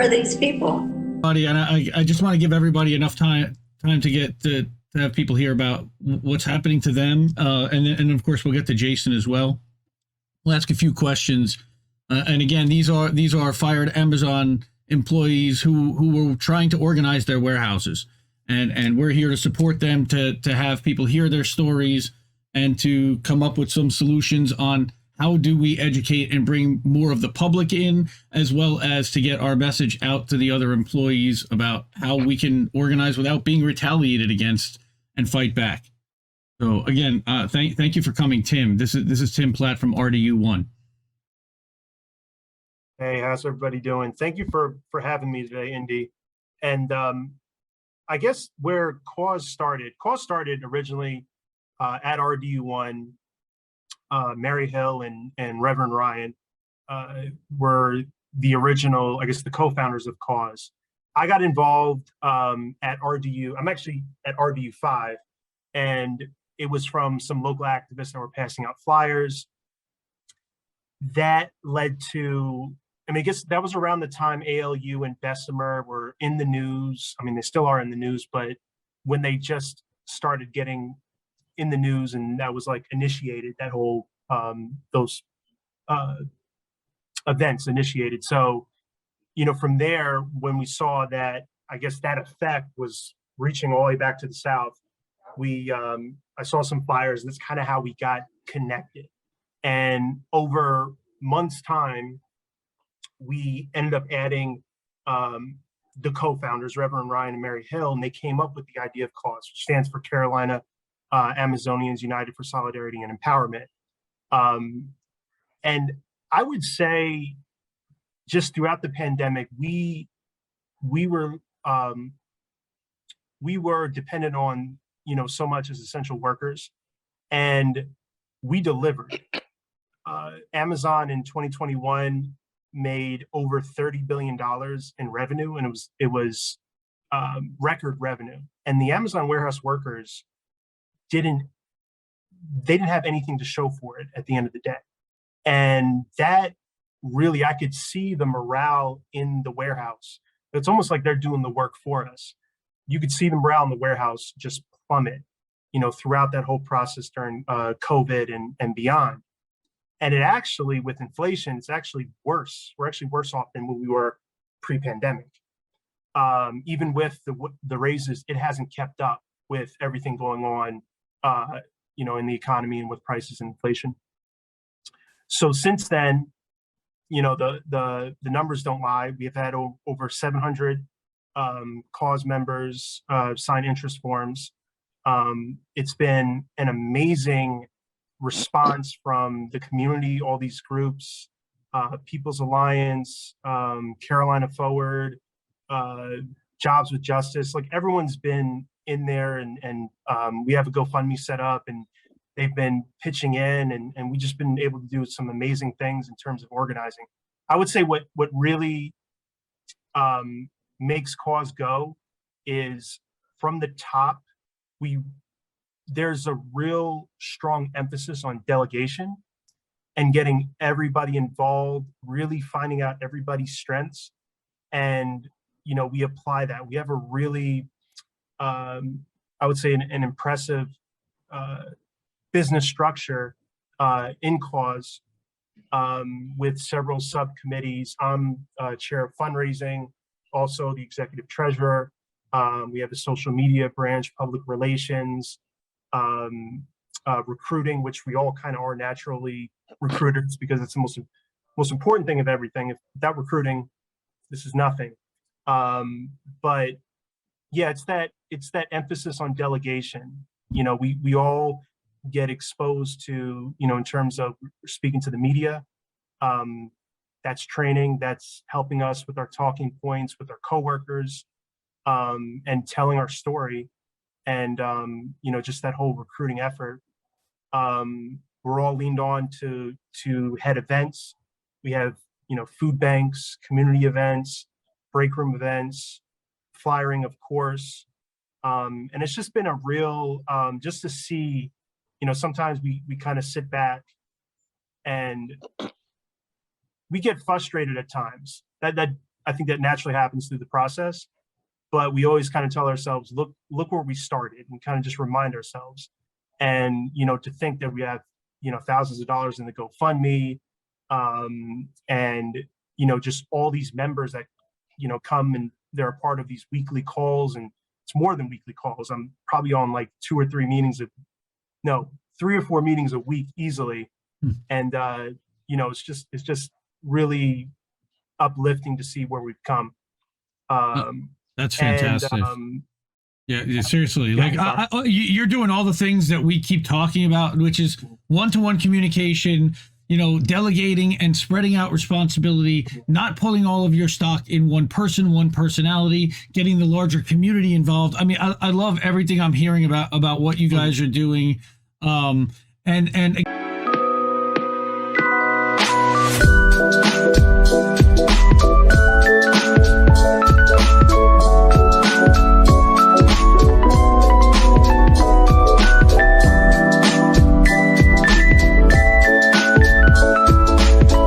are these people? And I just want to give everybody enough time to get to have people hear about what's happening to them, and of course we'll get to Jason as well. We'll ask a few questions, and again, these are fired Amazon employees who were trying to organize their warehouses, and we're here to support them to have people hear their stories and to come up with some solutions on how do we educate and bring more of the public in, as well as to get our message out to the other employees about how we can organize without being retaliated against and fight back. So again, thank you for coming, Tim. This is Tim Platt from RDU5. Hey, how's everybody doing? Thank you for having me today, Indy. And I guess where C.A.U.S.E started originally at RDU5. Mary Hill and Reverend Ryan were the original, I guess, the co-founders of C.A.U.S.E. I got involved at RDU. I'm actually at RDU5, and it was from some local activists that were passing out flyers. That led to, I mean, I guess that was around the time ALU and Bessemer were in the news. I mean, they still are in the news, but when they just started getting in the news, and that was like initiated, that whole those events initiated. So, you know, from there, when we saw that, I guess that effect was reaching all the way back to the South, I saw some flyers, and that's kind of how we got connected. And over months' time, we ended up adding the co-founders, Reverend Ryan and Mary Hill, and they came up with the idea of C.A.U.S.E, which stands for Carolina Amazonians United for Solidarity and Empowerment. And I would say just throughout the pandemic, we were dependent on, you know, so much as essential workers, and we delivered. Amazon in 2021 made over $30 billion in revenue, and it was record revenue. And the Amazon warehouse workers didn't have anything to show for it at the end of the day. And that really, I could see the morale in the warehouse. It's almost like they're doing the work for us. You could see the morale in the warehouse just plummet, you know, throughout that whole process during COVID and beyond. And it actually, with inflation, it's actually worse. We're actually worse off than what we were pre-pandemic. Even with the raises, it hasn't kept up with everything going on, you know, in the economy and with prices and inflation. So since then, you know, the numbers don't lie. We have had over 700 C.A.U.S.E members sign interest forms. It's been an amazing response from the community, all these groups, People's Alliance, Carolina Forward, Jobs with Justice. Like, everyone's been in there, and we have a GoFundMe set up, and they've been pitching in, and we've just been able to do some amazing things in terms of organizing. I would say what really makes C.A.U.S.E go is from the top, there's a real strong emphasis on delegation and getting everybody involved, really finding out everybody's strengths. And, you know, we apply that. We have a really, I would say, an impressive business structure in C.A.U.S.E with several subcommittees. I'm chair of fundraising, also the executive treasurer. We have a social media branch, public relations, recruiting, which we all kind of are naturally recruiters, because it's the most important thing of everything. Without recruiting, this is nothing. But yeah, it's that emphasis on delegation. You know, we all get exposed to, you know, in terms of speaking to the media. That's training, that's helping us with our talking points with our coworkers, and telling our story. And, you know, just that whole recruiting effort. We're all leaned on to head events. We have, you know, food banks, community events, break room events, flyering, of course. And it's just been a real, just to see, you know, sometimes we kind of sit back and we get frustrated at times. That I think that naturally happens through the process, but we always kind of tell ourselves, look where we started, and kind of just remind ourselves. And, to think that we have, thousands of dollars in the GoFundMe, and, just all these members that, come and they're a part of these weekly calls, and it's more than weekly calls. I'm probably on like 3 or 4 meetings a week easily. And, it's just really uplifting to see where we've come. That's fantastic. And, yeah, seriously. Yeah, like you're doing all the things that we keep talking about, which is one-to-one communication, delegating and spreading out responsibility, not pulling all of your stock in one person, one personality, getting the larger community involved. I mean, I love everything I'm hearing about what you guys are doing. And